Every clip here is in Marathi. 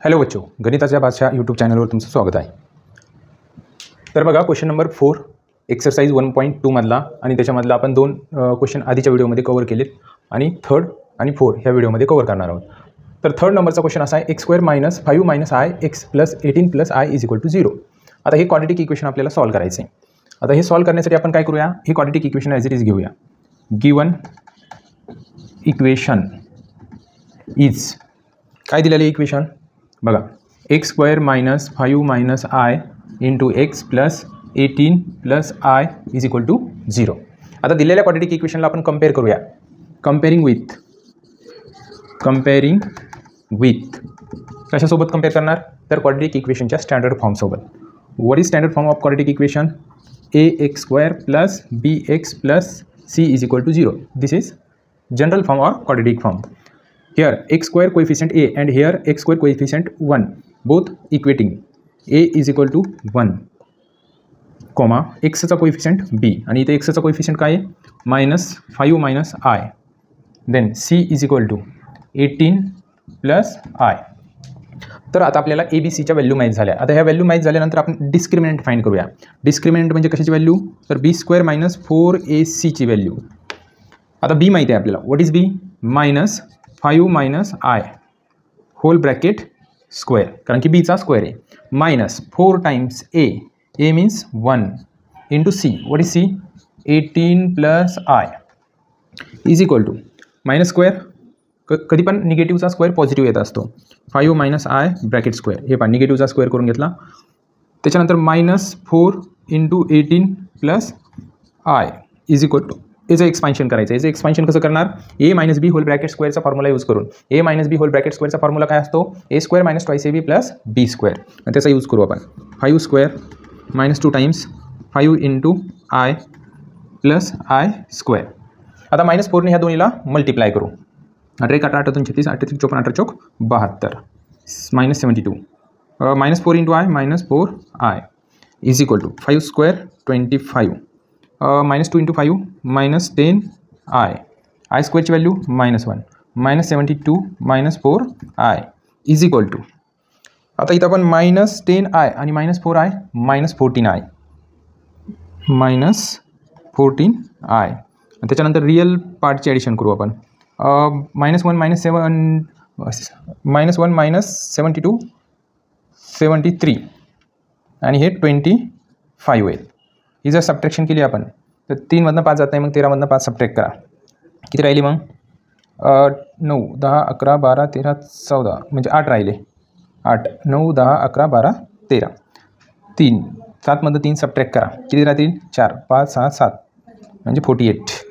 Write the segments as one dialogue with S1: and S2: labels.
S1: हॅलो बच्चो, गणिताच्या भाषा यूट्यूब चॅनलवर तुमचं स्वागत आहे. तर बघा, क्वेश्चन नंबर 4 एक्सरसाइज 1.2 मधला आणि त्याच्यामधला आपण दोन क्वेश्चन आधीच्या व्हिडिओमध्ये कव्हर केलेत आणि थर्ड आणि 4 ह्या व्हिडिओमध्ये कव्हर करणार आहोत. तर थर्ड नंबरचा क्वेश्चन असा आहे, x² - 5 - i x + 18 + i = 0. आता हे क्वाड्रेटिक इक्वेशन आपल्याला सॉल्व्ह करायचं आहे. आता हे सॉल्व्ह करण्यासाठी आपण काय करूया, हे quadratic equation as it is घेऊया. गिवन इक्वेशन इज काय दिलेलं इक्वेशन बघा, x² - 5 - i × x + 18 + i = 0. आता दिलेल्या क्वाड्रेटिक इक्वेशनला आपण कंपेअर करूया. कंपेअरिंग विथ कशासोबत कंपेअर करणार, तर क्वाड्रेटिक इक्वेशनच्या स्टँडर्ड फॉर्मसोबत. What is standard form of quadratic equation? ax² + bx + c = 0. This is general form or quadratic form. Here x² coefficient a and here x² coefficient 1, both equating. a = 1, x चा कोएफिशिएंट b आणि इथे x चा कोएफिशिएंट काय आहे, -5 - i. Then c = 18 + i. तर आता आपल्याला a b c च्या व्हॅल्यू माहीत झाल्या. आता ह्या व्हॅल्यू माहीत झाल्यानंतर आपण डिस्क्रिमिनंट फाइंड करूया. डिस्क्रिमिनंट म्हणजे कशाची व्हॅल्यू, तर b² - 4ac ची व्हॅल्यू. आता b माहिती आहे आपल्याला. What is b? -5 - i whole bracket square, कारण की b चा स्क्वेअर आहे. -4 times a means 1 into c. What is c? 18 + i = minus square. कधी पण निगेटिव्हचा स्क्वेअर पॉझिटिव्ह येत असतो. 5 - i ब्रॅकेट स्क्वेअर, हे पण निगेटिव्हचा स्क्वेअर करून घेतला. त्याच्यानंतर -4 इंटू 18 + i = याचं एक्सपान्शन करायचं. याचं एक्सपान्शन कसं करणार, a - b होल ब्रॅकेट स्क्वेअरचा फॉर्म्युला यूज करून. a - b होल ब्रॅकेट स्क्वेअरचा फॉर्म्युला काय असतो, a² - 2ab + b². आणि त्याचा यूज करू आपण. 5² - 2 टाइम्स 5 इंटू i + i². आता -4 ने ह्या दोन्हीला मल्टिप्लाय करू. 8 × 8 = 36, 8 × 3 = 54, 8 × 4 = 72, -72. -4 into i -4i = 5² 25. -2 into 5 -10i. i² ची व्हॅल्यू -1, -72 -4i = आता इथं आपण -10i आणि -4i -14i -14i. त्याच्यानंतर रिअल पार्टची ॲडिशन करू आपण. -1 -72 73 आणि हे 25 आहे. ही जर सबट्रॅक्शन केली आपण तर 3 मधनं 5 जात नाही, मग 13 मधनं 5 सबट्रॅक्ट करा. किती राहिली मग? 9 10 11 12 13 14 म्हणजे 8 राहिले. 8 9 10 11 12 13. 3 7 मधनं 3 सबट्रॅक्ट करा. किती राहतील? 4 5 6 7 म्हणजे 48.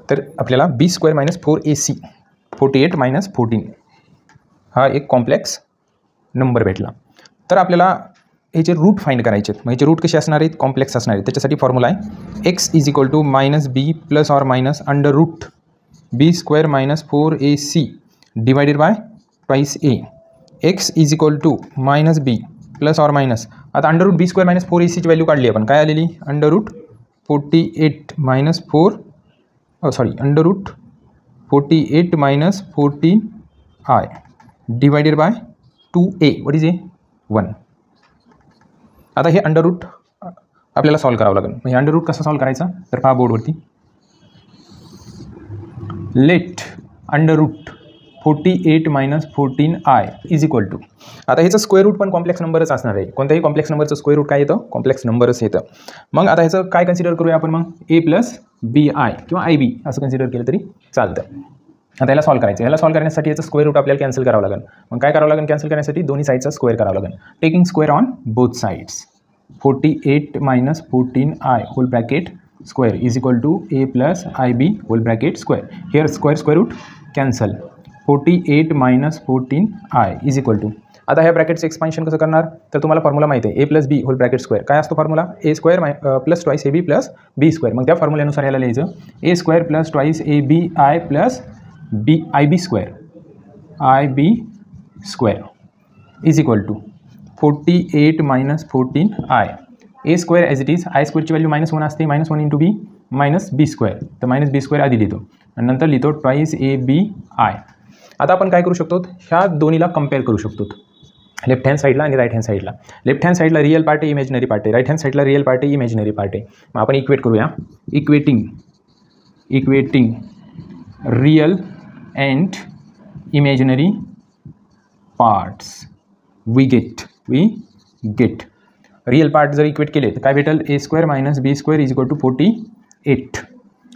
S1: तर आपल्याला b² - 4ac 48 - 14 हा एक कॉम्प्लेक्स नंबर भेटला. तर आपल्याला ह्याचे रूट फाइंड करायचे आहेत. मग ह्याचे रूट कसे असणार आहेत, कॉम्प्लेक्स असणार आहेत. त्याच्यासाठी फॉर्म्युला आहे x = -b ± √b² - 4ac divided bye twice a. x = -b ± आता √b² - 4ac ची व्हॅल्यू काढली आपण. काय आलेली? √48 - 14i divided by 2a. What is a? 1. आता हे अंडररूट आपल्याला सॉल्व्ह करावं लागेल. म्हणजे अंडररूट कसं सॉल्व्ह करायचा, तर पहा बोर्डवरती. लेट √48 - 14i = आता ह्याचं स्क्वेअर रूट पण कॉम्प्लेक्स नंबरच असणार आहे. कोणत्याही कॉम्प्लेक्स नंबरचं स्क्वेअर रूट काय येतं, कॉम्प्लेक्स नंबरच येतं. मग आता ह्याचं काय कन्सिडर करूया आपण, मग a + bi किंवा ib असं कन्सिडर केलं तरी चालतं. आता याला सॉल्व्ह करायचं. याला सॉल्व्ह करण्यासाठी याचं स्क्वेअर रूट आपल्याला कॅन्सल करावं लागेल. मग काय करावं लागेल कॅन्सल करण्यासाठी, दोन्ही साईडचा स्क्वेअर करावं लागेल. Taking square on both sides. 48 - 14i whole bracket square = a + ib whole bracket square. Here square root cancel. 48 - 14i = आता ह्या ब्रॅकेटचं एक्सपान्शन कसं करणार, तर तुम्हाला फॉर्म्युला माहिती आहे a + b whole bracket square. काय असतो फॉर्म्युला, a² + 2ab + b². मग त्या फॉर्म्युल्यानुसार याला लिहायचं a² + 2abi + ib² = 48 - 14i. a² as it is. i² ची व्हॅल्यू -1 असते. -1 इंटू b -b². तर -b² आधी लिहितो आणि नंतर लिहितो ट्वाइस ab i आता आपण काय करू शकतो, ह्या दोन्हीला कंपेअर करू शकतो, लेफ्ट हँड साईडला आणि राईट हँड साईडला. लेफ्ट हँड साईडला रिअल पार्ट आहे, इमॅजिनरी पार्ट आहे. राईट हँड साईडला रिअल पार्ट आहे, इमॅजिनरी पार्ट आहे. मग आपण इक्वेट करूया. Equating real and imaginary parts we get real part जर इक्वेट केले तर काय भेटेल, a² - b² is equal to 48.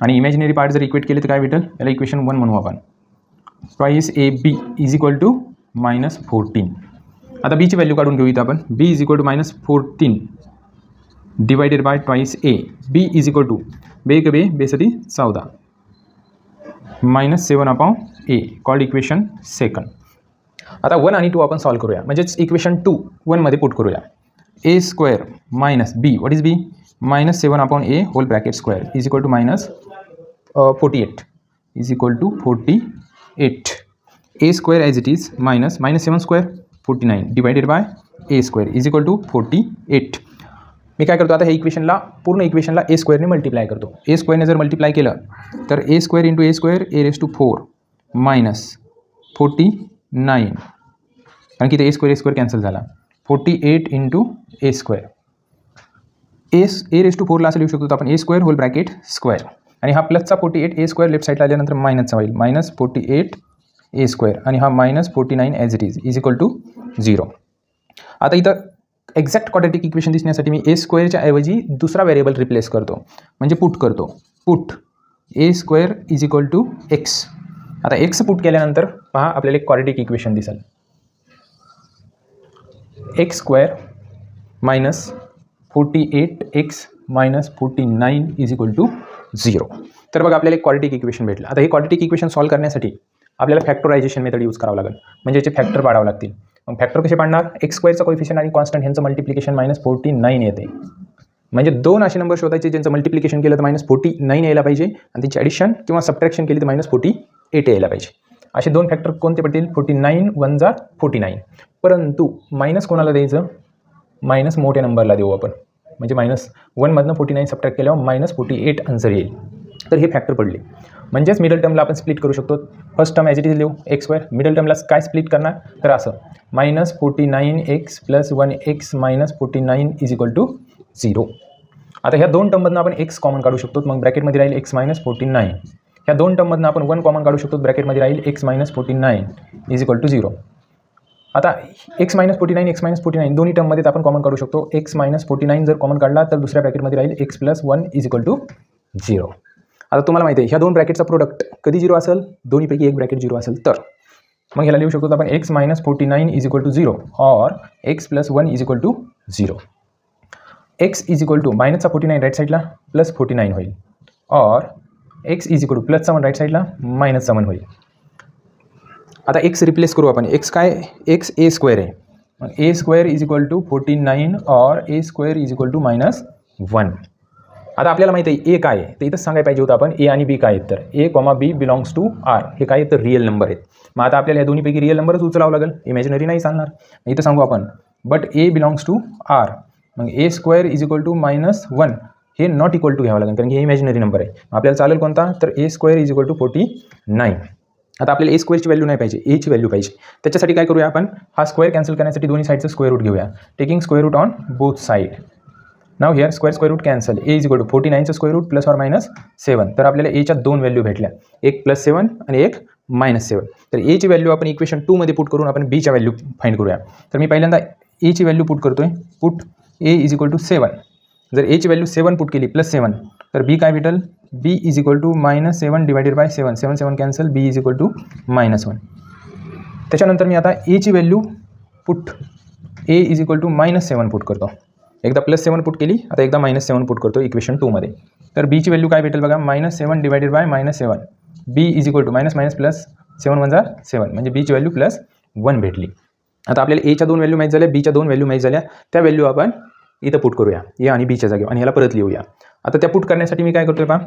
S1: आणि इमॅजिनरी पार्ट जर इक्वेट केले तर काय भेटेल, याला इक्वेशन 1 म्हणू आपण. Twice ab is equal to -14. आता बीची व्हॅल्यू काढून घेऊ इथं आपण. b is equal to -14 divided by twice a. b is equal to बेसती 14 -7/a कॉल्ड इक्वेशन सेकंड. आता 1 आणि 2 आपण सॉल्व करूया, म्हणजेच इक्वेशन 2 1मध्ये पुट करूया. a² - b, what is b, -7/a whole bracket square is equal to -48 is equal to 48. a² as it is -7² 49 divided by a² is equal to 48. मी काय करतो आता, हे पूर्ण इक्वेशनला a² ने मल्टिप्लाय करतो. a² ने जर मल्टिप्लाय केलं तर a² × a² a⁴ -49, कारण की ते a² कॅन्सल झाला. 48 × a². a⁴ ला असं लिहू शकतो आपण a² होल ब्रॅकेट स्क्वेअर, आणि हा प्लसचा 48 a² लेफ्ट साईडला आल्यानंतर मायनसचा होईल -48 a² आणि हा -49 as it is equal to 0. आता इथं एक्झॅक्ट क्वाड्रॅटिक इक्वेशन दिसण्यासाठी मी a² ऐवजी दुसरा व्हेरिएबल रिप्लेस करतो, म्हणजे पुट करतो. Put a² is equal to x. आता x पुट केल्यानंतर पहा आपल्याला एक क्वाड्रॅटिक इक्वेशन दिसेल. x² - 48x - 49 is equal to 0. तर बघा आपल्याला एक क्वाड्रॅटिक इक्वेशन भेटलं. आता हे क्वाड्रॅटिक इक्वेशन सॉल्व करण्यासाठी आपल्याला फॅक्टरायझेशन मेथड यूज करावं लागेल, म्हणजे याचे फॅक्टर पाडावं लागतील. मग फॅक्टर कसे पाडणार, x² कोएफिशियंट आणि कॉन्स्टंट यांचं मल्टिप्लिकेशन -49 येते. म्हणजे 2 असे नंबर शोधायचे ज्यांचं मल्टिप्लिकेशन केलं तर -49 यायला पाहिजे, आणि त्यांची ॲडिशन किंवा सबट्रॅक्शन केली तर -48 यायला पाहिजे. असे 2 फॅक्टर कोणते पडतील, 49 1 जा 49. परंतु मायनस कोणाला द्यायचं, मायनस मोठ्या नंबरला देऊ आपण, म्हणजे -1मधनं 49 सबट्रॅक्ट केल्यावर -48 आन्सर येईल. तर हे फॅक्टर पडले. म्हणजेच मिडल टर्मला आपण स्प्लिट करू शकतो. First term as it is लिहू x², मिडल टर्मला काय स्प्लिट करणार तर असं -49x + 1x - 49 is equal to 0. आता ह्या 2 टर्ममधनं आपण x कॉमन काढू शकतो, मग ब्रॅकेटमध्ये राहील x - 49. ह्या 2 टर्ममधनं आपण 1 कॉमन काढू शकतो, ब्रॅकेटमध्ये राहील x - 49 इज इक्वल टू 0. आता x - 49 x - 49 दोन्ही टर्ममध्ये आपण कॉमन काढू शकतो. x - 49 जर कॉमन काढला तर दुसऱ्या ब्रॅकेटमध्ये राहील x + 1 इज इक्वल टू 0. आता तुम्हाला माहिती आहे ह्या 2 ब्रॅकेटचा प्रोडक्ट कधी 0 असेल, दोन्हीपैकी एक ब्रॅकेट 0 असेल तर मग ह्याला लिहू शकतो आपण x - 49 इज इक्वल टू 0 और x + 1 is equal to 0. x is equal to मायनसचा 49 राईट साईडला +49 होईल, और x इज इक्वल टू प्लसचा 1 राईट साईडला -1 होईल. आता x रिप्लेस करू आपण. x काय, x a² आहे, मग a² इज इक्वल टू 49 और a² इज इक्वल टू -1. आता आपल्याला माहिती आहे ए काय आहे, तर इथंच सांगायला पाहिजे होतं आपण ए आणि बी काय आहेत. तर a, b belongs to r हे काय तर रिअल नंबर आहेत. मग आता आपल्याला या दोन्हीपैकी रिअल नंबरच उचलावं लागेल, इमॅजिनरी नाही चालणार. इथं सांगू आपण but a belongs to r, मग a² इज इक्वल टू -1 हे नॉट इक्वल टू घ्यावं लागेल, कारण की हे इमॅजिनरी नंबर आहे. आपल्याला चालेल कोणता तर a² इज इक्वल टू 49. आता आपल्याला a² ची व्हॅल्यू नाही पाहिजे, a ची व्हॅल्यू पाहिजे. त्याच्यासाठी काय करूया आपण, हा स्क्वेअर कॅन्सल करण्यासाठी दोन्ही साईडचं स्क्वेअर रूट घेऊया, taking square root on both side. Now here square root cancel, a is equal to 49चं स्क्वेअर रूट +or -7. तर आपल्याला एच्या 2 व्हॅल्यू भेटल्या, एक +7 आणि एक -7. तर a ची व्हॅल्यू आपण इक्वेशन 2 मध्ये पुट करून आपण b च्या व्हॅल्यू फाइंड करूया. तर मी पहिल्यांदा a ची व्हॅल्यू पुट करतोय, put a is equal to 7. जर a ची व्हॅल्यू 7 पुट केली +7 तर b काय भेटेल, b is equal to -7 divided by 7, 7 7 cancel, b is equal to -1. त्याच्यानंतर मी आता a ची value put a is equal to -7 put करतो. एकदा +7 पुट केली, आता एकदा -7 पुट करतो इक्वेशन 2 मध्ये. तर b ची व्हॅल्यू काय भेटेल बघा, -7 divided by -7, b is equal to -7 1 7, म्हणजे b ची व्हॅल्यू +1 भेटली. आता आपल्याला a च्या 2 व्हॅल्यू माहीत झाल्या, b च्या 2 व्हॅल्यू माहीत झाल्या, त्या व्हॅल्यू आपण इथं पुट करूया a आणि b च्या जागेवर, आणि याला परत लिहूया. आता त्या पुट करण्यासाठी मी काय करतोय पहा,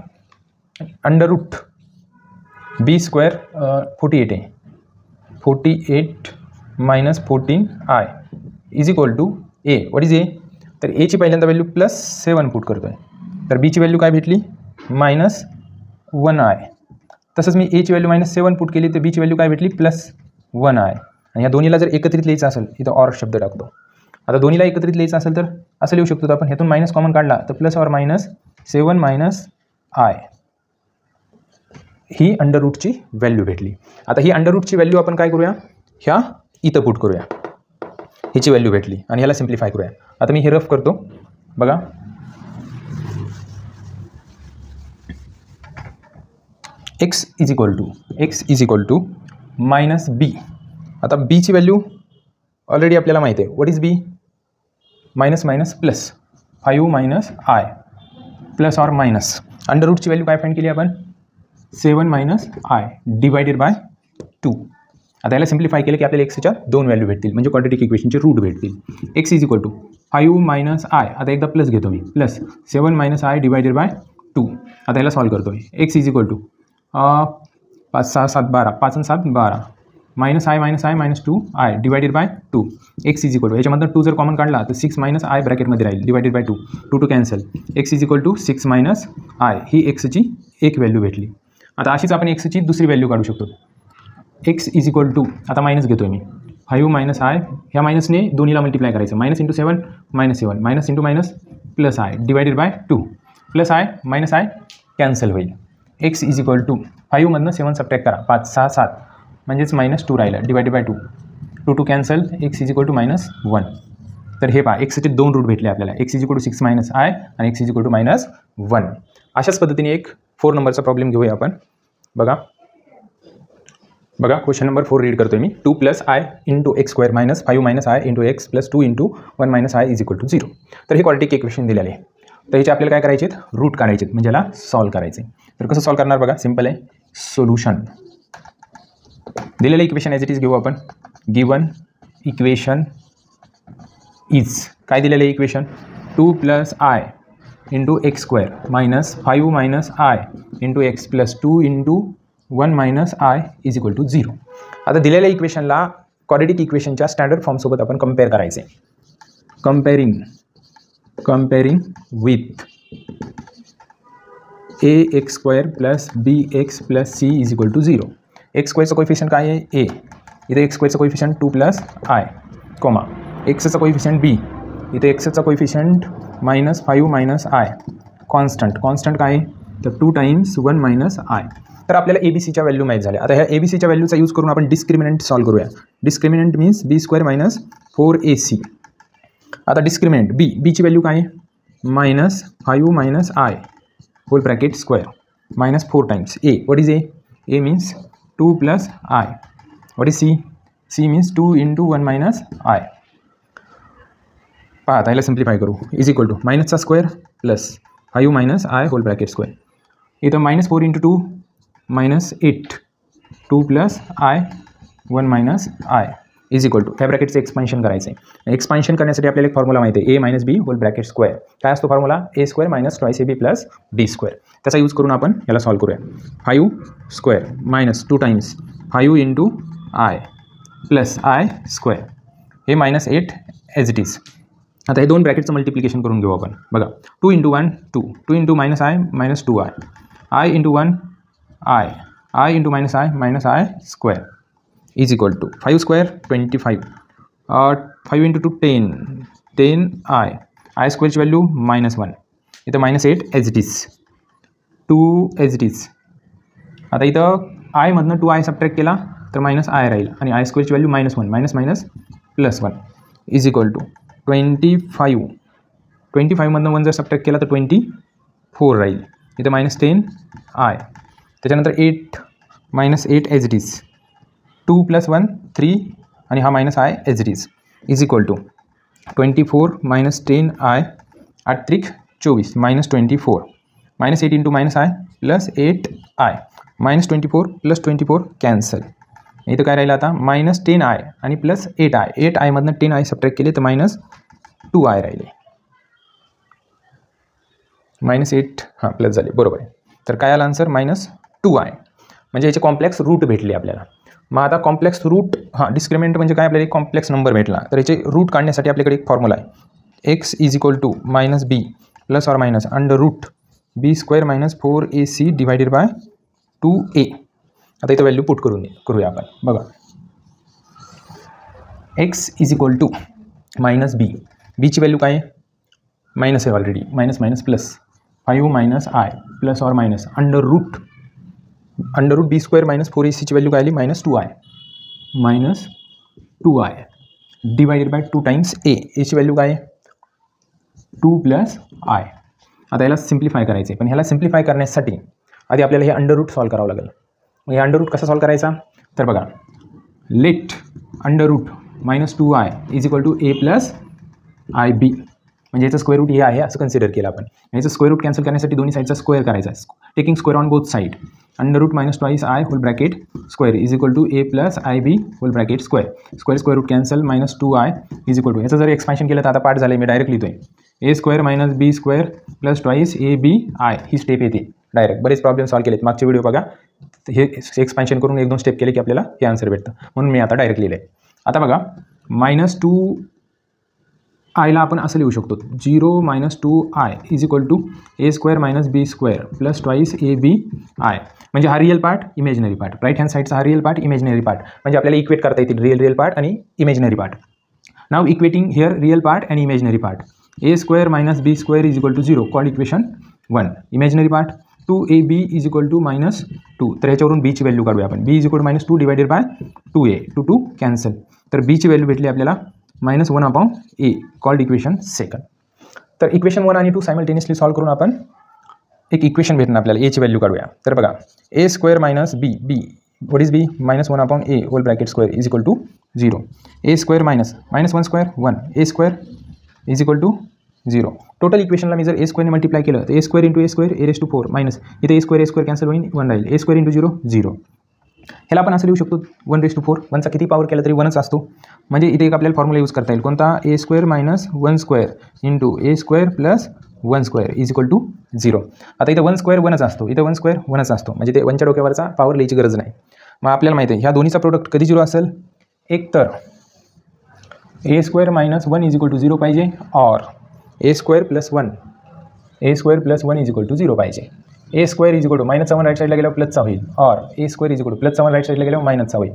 S1: √b² 48 आहे, 48 - 14i is equal to a. What is a, तर a ची पहिल्यांदा व्हॅल्यू +7 पुट करतोय, तर b ची व्हॅल्यू काय भेटली -1i. तसंच मी एची व्हॅल्यू -7 पुट केली तर बीची व्हॅल्यू काय भेटली +1 आहे. आणि या दोन्हीला जर एकत्रित लिहायचं असेल इथं ऑर शब्द टाकतो. आता दोन्हीला एकत्रित लिहायचं असेल तर असं लिहू शकतो आपण, ह्यातून मायनस कॉमन काढला तर +or-7 - i ही अंडर रूटची व्हॅल्यू भेटली. आता ही अंडर रूटची व्हॅल्यू आपण काय करूया, ह्या इथं पुट करूया. हिची व्हॅल्यू भेटली आणि ह्याला सिम्प्लिफाय करूया. आता मी हे रफ करतो बघा. x is equal to -b. आता बीची व्हॅल्यू ऑलरेडी आपल्याला माहिती आहे. What is b? Minus plus 5 - i plus or minus under रूटची व्हॅल्यू काय फाइंड केली आपण 7 - i डिवायडेड बाय 2. आता याला सिम्प्लिफाय केलं की आपल्याला एक्सच्या 2 व्हॅल्यू भेटतील, म्हणजे क्वाड्रॅटिक इक्वेशनचे रूट भेटतील. x is equal to 5 - i. आता एकदा प्लस घेतो मी, प्लस 7 - i डिवायडेड बाय 2. आता याला सॉल्व करतो. x इज इक्वल टू 5 6 7 12 5 आणि 7 12 -i -2i divided by 2. x is equal to याच्यामधून 2 जर कॉमन काढला तर 6 - i ब्रॅकेटमध्ये राहील divided by 2. 2 cancel. x is equal to 6 - i ही एक्सची एक व्हॅल्यू भेटली. आता अशीच आपण एक्सची दुसरी व्हॅल्यू काढू शकतो. x इज इक्वल टू आता मायनस घेतो आहे मी 5 - i. ह्या मायनसने दोन्हीला मल्टिप्लाय करायचं. -7 -7 -7 plus i divided by 2. Plus i -i cancel होईल. x इज इक्वल टू 5 मधनं 7 सबट्रॅक्ट करा, 5 6 7 म्हणजेच -2 राहिलं divided by 2. 2 cancel. x is equal to -1. तर हे पहा एक्सचे 2 रूट भेटले आपल्याला. x is equal to 6 - i आणि x इज इक्वल टू -1. अशाच पद्धतीने एक 4 नंबरचा प्रॉब्लेम घेऊया आपण. बघा क्वेश्चन नंबर 4 रीड करतोय मी. 2 + i × x² - 5 - i × x + 2 × 1 - i is equal to 0. तर हे क्वाड्रॅटिक इक्वेशन दिलेले आहे. तर ह्याचे आपल्याला काय करायचे आहेत, रूट काढायचे आहेत, म्हणजे याला सॉल्व करायचे. तर कसं सॉल्व करणार बघा, सिम्पल आहे. सोल्युशन दिलेलं इक्वेशन ॲज इट इज घेऊ आपण. गिवन इक्वेशन इज काय दिलेलं आहे equation 2 + i × x² - 5 - i × x + 2 × 1 - i is equal to 0. आता दिलेल्या इक्वेशनला क्वाड्रॅटिक इक्वेशनच्या स्टँडर्ड फॉर्मसोबत आपण कम्पेअर करायचे. Comparing with ax² + bx + c is equal to 0. x² coefficient काय आहे a, इथे x² coefficient 2 + i, comma x coefficient b, इथे x कोएफिशियंट -5 - i. कॉन्स्टंट काय आहे तर 2 × 1 - i. तर आपल्याला ABCच्या व्हॅल्यू माहीत झाल्या. आता ह्या ABCच्या व्हॅल्यूचा यूज करून आपण डिस्क्रिमिनंट सॉल्व करूया. Discriminant means b² - 4ac. आता डिस्क्रिमिनंट बीची व्हॅल्यू काय आहे -5 - i whole bracket square -4 times a. What is a means 2 + i. What is c means 2 × 1 - i. पहा आता याला सिम्प्लिफाय करू. इज इक्वल टू मायनसचा square plus 5 - i whole bracket square. इथं -4 × 2 -8 2 + i 1 - i is equal to ह्या ब्रॅकेटचं एक्सपान्शन करायचं आहे. एक्सपान्शन करण्यासाठी आपल्याला एक फॉर्म्युला माहिती आहे a - b whole bracket square. काय असतो फॉर्म्युला a² - 2ab + b². त्याचा यूज करून आपण याला सॉल्व करूया. 5² - 2 टाइम्स 5 × i प्लस i². हे -8 ॲज इट इज. आता हे 2 ब्रॅकेटचं मल्टिप्लिकेशन करून घेऊ आपण. बघा 2 × 1 2 2 × -i -2i i × 1 i i × -i -i² is equal to 5² 25 5 × 2 10 10i i² ची व्हॅल्यू -1. इथं -8 as it is 2 as it is. आता इथं i मधनं 2i सबट्रॅक्ट केला तर -i राहील आणि i² ची व्हॅल्यू -1 +1 इज इक्वल टू 25 25 मधनं 1 जर सबट्रॅक्ट केला तर 24 राहील. इथं -10i. त्याच्यानंतर 8 -8 ॲज इट इज 2 + 1 3 आणि हा -i as it is equal to 24 - 10i 8 त्रिक 24 -24 -8 × -i + 8i -24 + 24 कॅन्सल. इथं काय राहिलं आता -10i आणि प्लस 8i 8i मधनं 10i सबट्रॅक्ट केले तर -2i राहिले. -8 हां प्लस झाले बरोबर आहे. तर काय आला आन्सर -2i. म्हणजे याचे कॉम्प्लेक्स रूट भेटले आपल्याला. मग आता कॉम्प्लेक्स रूट डिस्क्रिमिनंट म्हणजे काय आपल्याला एक कॉम्प्लेक्स नंबर भेटला तर याचे रूट काढण्यासाठी आपल्याकडे एक फॉर्म्युला आहे. x is equal to -b + or - under root b² - 4ac divided by 2a. आता इथं व्हॅल्यू पुट करूया आपण. बघा x is equal to minus b. बीची व्हॅल्यू काय आहे? मायनस आहे already. Minus minus plus 5 minus I plus or minus under root b square minus 4ac ची व्हॅल्यू काय आली? Minus 2i divided by 2 times एची व्हॅल्यू काय आहे? 2 प्लस आय. आता याला सिम्प्लिफाय करायचं आहे, पण ह्याला सिम्प्लिफाय करण्यासाठी आधी आपल्याला हे अंडर रूट सॉल्व करावं लागेल. मग हे अंडर रूट कसा सॉल्व करायचा? तर बघा let under root minus 2i is equal to a plus i b. म्हणजे याचं स्क्वेअर रूट हे आहे असं कन्सिडर केलं आपण. याचं स्क्वेअर रूट कॅन्सल करण्यासाठी दोन्ही साईडचा स्क्वेअर करायचा आहे. Taking square on both side. Under root minus twice i whole bracket square is equal to a plus i b whole bracket square root cancel minus 2i is equal to. याचं जर एक्सपान्शन केलं तर आता पार्ट झालं आहे, मी डायरेक्ट लिहितोय a square minus b square plus twice a b i. ही स्टेप येते डायरेक्ट. बरेच प्रॉब्लेम सॉल्व केलेत मागचे व्हिडिओ बघा. हे एक्सपान्शन करून 1-2 स्टेप केले की आपल्याला हे आन्सर भेटतं, म्हणून मी आता डायरेक्ट लिहिलं आहे. आता बघा मायनस 2iला आपण असं लिहू शकतो 0 minus 2i is equal to a square minus b square plus twice a b i. म्हणजे हा real part imaginary part. Right hand साईडचा हा रिअल पार्ट इमेजनरी पार्ट. म्हणजे आपल्याला इक्वेट करता येतील रिअल पार्ट आणि imaginary part. Now equating here real part and imaginary part. A square minus b square is equal to 0 called equation 1. Imaginary part 2ab is equal to minus 2. तर ह्याच्यावरून बीची व्हॅल्यू काढूया आपण. B is equal to minus 2 divided by 2a. 2 cancel. तर बीची व्हॅल्यू भेटली आपल्याला मायनस 1/a कॉल्ड इक्वेशन 2. तर इक्वेशन 1 आणि 2 सायमल्टेनियसली सॉल्व करून आपण एक इक्वेशन भेटणार आपल्याला. एची व्हॅल्यू काढूया. तर बघा a square minus b what is b minus 1/a whole bracket square is equal to 0. A square minus 1 square 1 a square is equal to 0. Total इक्वेशनला मी जर ए स्क्वेअरने मल्टिप्लाय केलं तर a square into a square a raise to 4 minus इथे ए स्क्वेअर कॅन्सल होईल 1 राहील. A square into 0 0. ह्याला आपण असं लिहू शकतो 1/4. 1चा किती पॉवर केला तरी 1च असतो. म्हणजे इथे एक आपल्याला फॉर्म्युला यूज करता येईल कोणता? A square minus 1 square into a square plus 1 square is equal to 0. आता इथं 1 स्क्वेअर 1च असतो, इथं 1 स्क्वेअर 1च असतो. म्हणजे ते 1च्या डोक्यावरचा पॉवर लिहायची गरज नाही. मग आपल्याला माहिती आहे ह्या दोन्हीचा प्रोडक्ट कधी 0 असेल? एक तर a square minus 1 is equal to 0 पाहिजे और a square plus 1 is equal to 0 पाहिजे. A square is equal to मायनसचा 1 राईट साईडला गेल्यावर प्लसचा होईल और a square is equal to प्लसचा 1 राईट साईडला गेल्यावर मायनसचा होईल.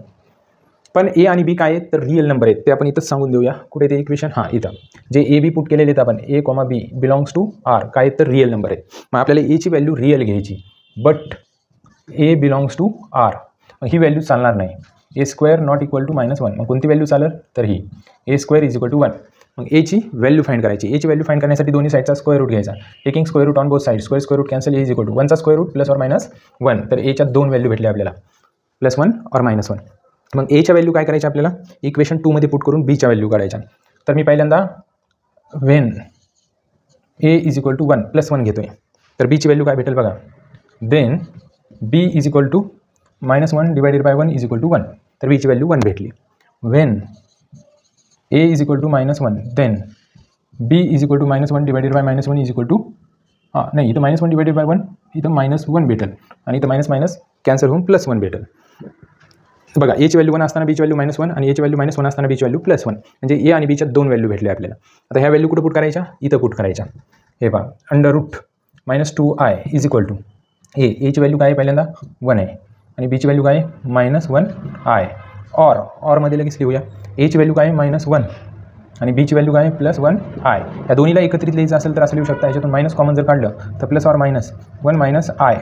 S1: पण ए आणि बी काय आहेत? तर रिअल नंबर आहेत. ते आपण इथंच सांगून देऊया. कुठे ते इक्वेशन? हां इथं जे ए बी पुट केलेले आहेत आपण A comma B belongs to R. काय तर रिअल नंबर आहेत. मग आपल्याला एची व्हॅल्यू रिअल घ्यायची. But A belongs to R ही व्हॅल्यू चालणार नाही. A square not equal to minus 1. मग कोणती व्हॅल्यू चालेल? तर ही A square is equal to 1. मग एची व्हॅल्यू फाइंड करायची. एची व्हॅल्यू फाइंड करण्यासाठी दोन्ही साईडचा स्क्वेअर रूट घ्यायचा. Taking square root on both side square root cancel is equal to 1चा square root plus or minus 1. तर एच्या 2 व्हॅल्यू भेटल्या आपल्याला प्लस 1 और मायनस 1. मग एच्या व्हॅल्यू काय करायच्या आपल्याला? इक्वेशन 2 मध्ये पुट करून बीच्या व्हॅल्यू काढायच्या. तर मी पहिल्यांदा when a is equal to 1 plus 1 घेतोय. तर बीची व्हॅल्यू काय भेटेल बघा. Then b is equal to minus 1 divided by 1 is equal to 1. तर बीची व्हॅल्यू 1 भेटली. When a is equal to minus 1 then b is equal to minus 1 divided by minus 1 is equal to नाही इथं मायनस 1 डिवायडेड बाय 1 इथं मायनस 1 भेटेल आणि इथं मायनस मायनस कॅन्सल होऊन प्लस 1 भेटेल. बघा एची व्हॅल्यू 1 असताना बीची व्हॅल्यू मायनस 1 आणि एची व्हॅल्यू मायनस 1 असताना बीची व्हॅल्यू प्लस 1. म्हणजे ए आणि बीच्या 2 व्हॅल्यू भेटल्या आपल्याला. आता ह्या व्हॅल्यू कुठं पुट करायच्या? इथं पुट करायच्या. हे पहा under root minus 2i is equal to एची व्हॅल्यू काय आहे? पहिल्यांदा 1 आहे आणि बीची व्हॅल्यू काय आहे? Minus 1i. ऑरमध्ये लगेच लिहूया. एची व्हॅल्यू काय आहे? मायनस 1 आणि बीची व्हॅल्यू काय आहे? Plus 1i. या दोन्हीला एकत्रित लिहायचं असेल तर असं लिहू शकता. याच्यातून मायनस कॉमन जर काढलं तर plus or minus 1 minus i.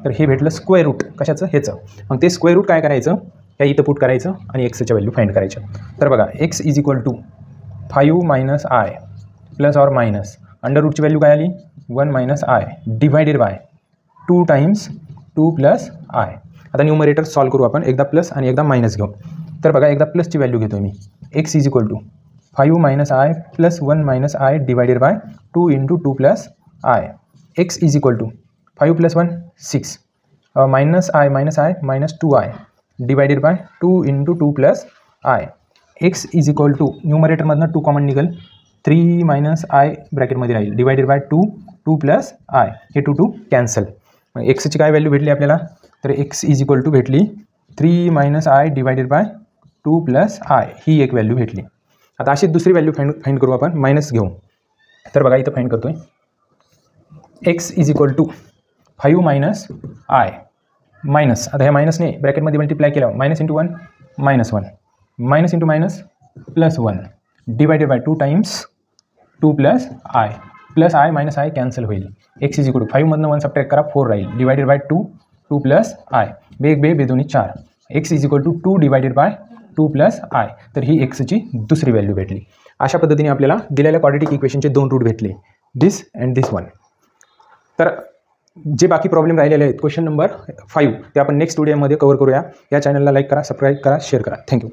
S1: तर हे भेटलं स्क्वेअर रूट कशाचं? ह्याचं. मग ते स्क्वेअर रूट काय करायचं? या इथं पुट करायचं आणि एक्सच्या व्हॅल्यू फाइंड करायच्या. तर बघा x is equal to 5 minus I plus or minus under रूटची व्हॅल्यू काय आली? 1 minus I divided by 2 times 2 plus I. आता न्यूमरेटर सॉल्व करू आपण. एकदा प्लस आणि एकदा मायनस घेऊ. तर बघा एकदा प्लसची व्हॅल्यू घेतो मी. X is equal to 5 minus I plus 1 minus I divided by 2 into 2 plus I. X is equal to 5 plus 1 6 minus I minus 2i divided by 2 into 2 plus I. X is equal to न्यूमरेटरमधनं 2 कॉमन निघेल 3 मायनस आय ब्रॅकेटमध्ये राहील डिवायडेड बाय 2 प्लस आय. हे 2 कॅन्सल. मग एक्सची काय व्हॅल्यू भेटली आपल्याला? तर एक्स इज इक्वल टू भेटली 3 minus I divided by 2 plus I. ही एक व्हॅल्यू भेटली. आता अशी दुसरी व्हॅल्यू फाइंड करू आपण मायनस घेऊ. तर बघा इथं फाइंड करतोय. X is equal to 5 minus I minus, आता ह्या मायनसने ब्रॅकेटमध्ये मल्टिप्लाय केल्यावर minus into 1 -1 minus into minus +1 divided by 2 times 2 plus I plus I minus I cancel होईल. एक्स इज इक्वल टू 5 मधनं 1 सबट्रॅक्ट करा 4 राहील डिवायडेड बाय 2 प्लस आय बेग बेदोनी 4 X is equal to 2 divided by 2 plus I. तर ही एक्सची दुसरी व्हॅल्यू भेटली. अशा पद्धतीने आपल्याला दिलेल्या क्वाड्रेटिक इक्वेशनचे 2 रूट भेटले, दिस अँड दिस वन. तर जे बाकी प्रॉब्लेम राहिलेले आहेत क्वेश्चन नंबर 5 ते आपण नेक्स्ट व्हिडिओमध्ये कव्हर करूया. या चॅनलला लाईक करा, सबस्क्राईब करा, शेअर करा. थँक्यू.